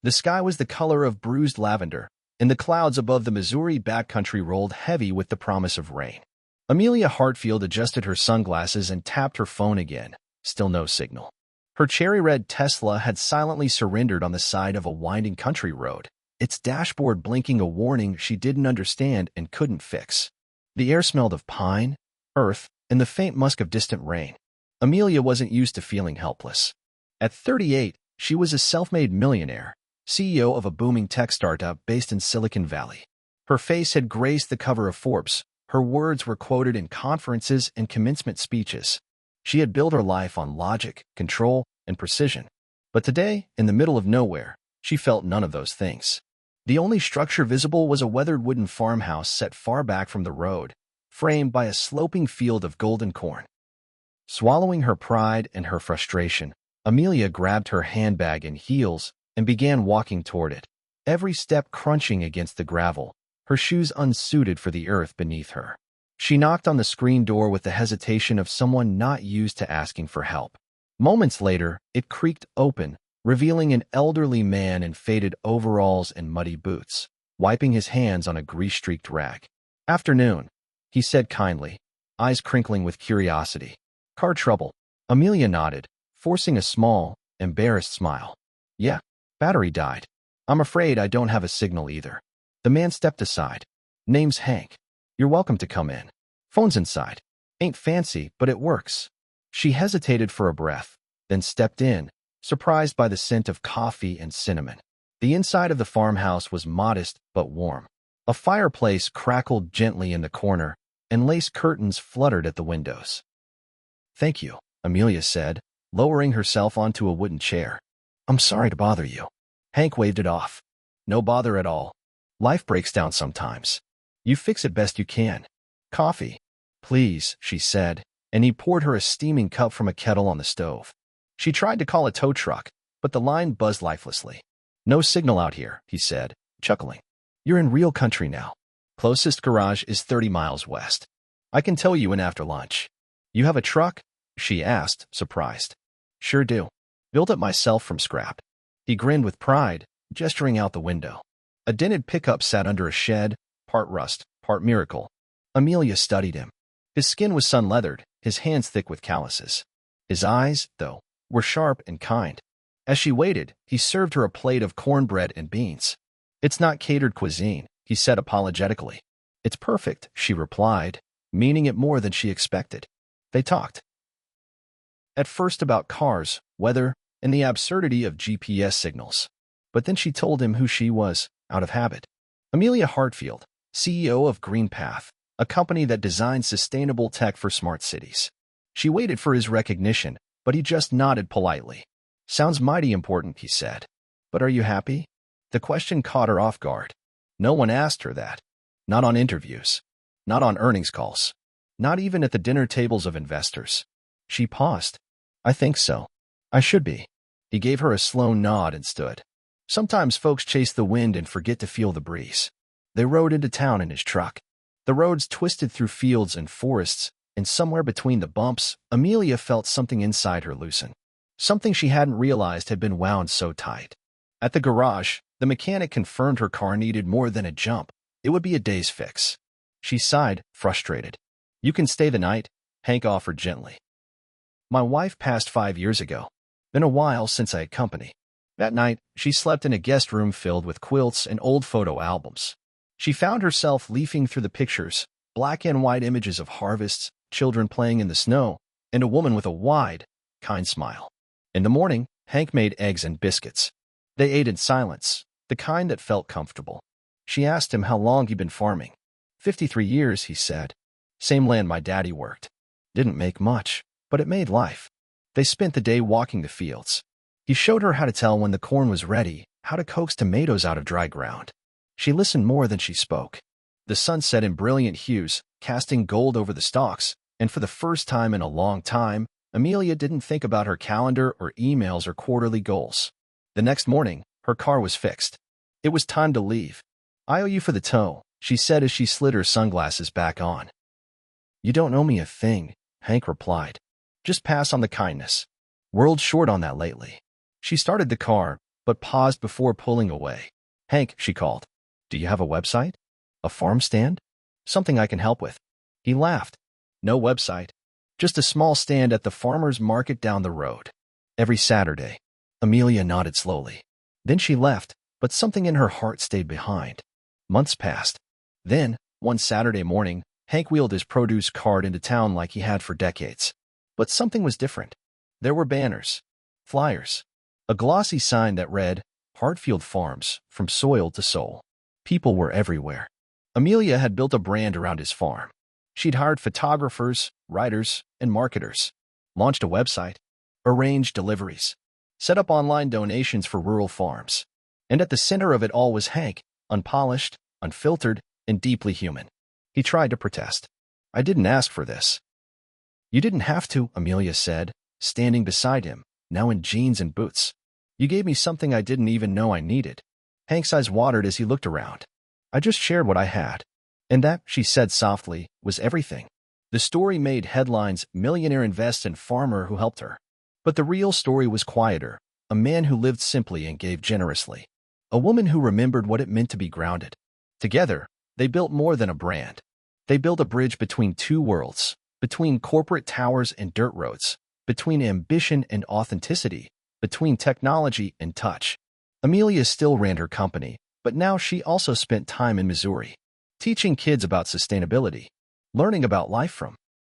The sky was the color of bruised lavender, and the clouds above the Missouri backcountry rolled heavy with the promise of rain. Amelia Hartfield adjusted her sunglasses and tapped her phone again. Still no signal. Her cherry-red Tesla had silently surrendered on the side of a winding country road, its dashboard blinking a warning she didn't understand and couldn't fix. The air smelled of pine, earth, and the faint musk of distant rain. Amelia wasn't used to feeling helpless. At 38, she was a self-made millionaire, CEO of a booming tech startup based in Silicon Valley. Her face had graced the cover of Forbes. Her words were quoted in conferences and commencement speeches. She had built her life on logic, control, and precision. But today, in the middle of nowhere, she felt none of those things. The only structure visible was a weathered wooden farmhouse set far back from the road, framed by a sloping field of golden corn. Swallowing her pride and her frustration, Amelia grabbed her handbag and heels and began walking toward it, every step crunching against the gravel, her shoes unsuited for the earth beneath her. She knocked on the screen door with the hesitation of someone not used to asking for help. Moments later, it creaked open, revealing an elderly man in faded overalls and muddy boots, wiping his hands on a grease-streaked rag. "Afternoon," he said kindly, eyes crinkling with curiosity. "Car trouble?" Amelia nodded, forcing a small, embarrassed smile. "Yeah, battery died. I'm afraid I don't have a signal either." The man stepped aside. "Name's Hank. You're welcome to come in. Phone's inside. Ain't fancy, but it works." She hesitated for a breath, then stepped in, surprised by the scent of coffee and cinnamon. The inside of the farmhouse was modest but warm. A fireplace crackled gently in the corner, and lace curtains fluttered at the windows. "Thank you," Amelia said, lowering herself onto a wooden chair. "I'm sorry to bother you." Hank waved it off. "No bother at all. Life breaks down sometimes. You fix it best you can." "Coffee, please," she said, and he poured her a steaming cup from a kettle on the stove. She tried to call a tow truck, but the line buzzed lifelessly. "No signal out here," he said, chuckling. "You're in real country now. Closest garage is 30 miles west. I can tow you in after lunch." "You have a truck?" she asked, surprised. "Sure do. Built it myself from scrap." He grinned with pride, gesturing out the window. A dented pickup sat under a shed, part rust, part miracle. Amelia studied him. His skin was sun-leathered, his hands thick with calluses. His eyes, though, were sharp and kind. As she waited, he served her a plate of cornbread and beans. "It's not catered cuisine," he said apologetically. "It's perfect," she replied, meaning it more than she expected. They talked. At first about cars, weather, and the absurdity of GPS signals. But then she told him who she was, out of habit. Amelia Hartfield, CEO of GreenPath, a company that designs sustainable tech for smart cities. She waited for his recognition, but he just nodded politely. "Sounds mighty important," he said. "But are you happy?" The question caught her off guard. No one asked her that. Not on interviews. Not on earnings calls. Not even at the dinner tables of investors. She paused. "I think so. I should be." He gave her a slow nod and stood. Sometimes folks chase the wind and forget to feel the breeze. They rode into town in his truck. The roads twisted through fields and forests, and somewhere between the bumps, Amelia felt something inside her loosen. Something she hadn't realized had been wound so tight. At the garage, the mechanic confirmed her car needed more than a jump. It would be a day's fix. She sighed, frustrated. "You can stay the night," Hank offered gently. "My wife passed 5 years ago. Been a while since I had company." That night, she slept in a guest room filled with quilts and old photo albums. She found herself leafing through the pictures, black and white images of harvests, children playing in the snow, and a woman with a wide, kind smile. In the morning, Hank made eggs and biscuits. They ate in silence, the kind that felt comfortable. She asked him how long he'd been farming. 53 years, he said. "Same land my daddy worked. Didn't make much, but it made life." They spent the day walking the fields. He showed her how to tell when the corn was ready, how to coax tomatoes out of dry ground. She listened more than she spoke. The sun set in brilliant hues, casting gold over the stalks, and for the first time in a long time, Amelia didn't think about her calendar or emails or quarterly goals. The next morning, her car was fixed. It was time to leave. "I owe you for the tow," she said as she slid her sunglasses back on. "You don't owe me a thing," Hank replied. "Just pass on the kindness. World's short on that lately." She started the car, but paused before pulling away. "Hank," she called. "Do you have a website? A farm stand? Something I can help with?" He laughed. "No website. Just a small stand at the farmer's market down the road. Every Saturday." Amelia nodded slowly. Then she left, but something in her heart stayed behind. Months passed. Then, one Saturday morning, Hank wheeled his produce cart into town like he had for decades. But something was different. There were banners, flyers, a glossy sign that read, "Hartfield Farms, from soil to soul." People were everywhere. Amelia had built a brand around his farm. She'd hired photographers, writers, and marketers, launched a website, arranged deliveries, set up online donations for rural farms. And at the center of it all was Hank, unpolished, unfiltered, and deeply human. He tried to protest. "I didn't ask for this." "You didn't have to," Amelia said, standing beside him, now in jeans and boots. "You gave me something I didn't even know I needed." Hank's eyes watered as he looked around. "I just shared what I had." And that, she said softly, was everything. The story made headlines: "Millionaire invests in farmer who helped her." But the real story was quieter: a man who lived simply and gave generously. A woman who remembered what it meant to be grounded. Together, they built more than a brand. They built a bridge between two worlds, between corporate towers and dirt roads, between ambition and authenticity, between technology and touch. Amelia still ran her company, but now she also spent time in Missouri, teaching kids about sustainability, learning about life from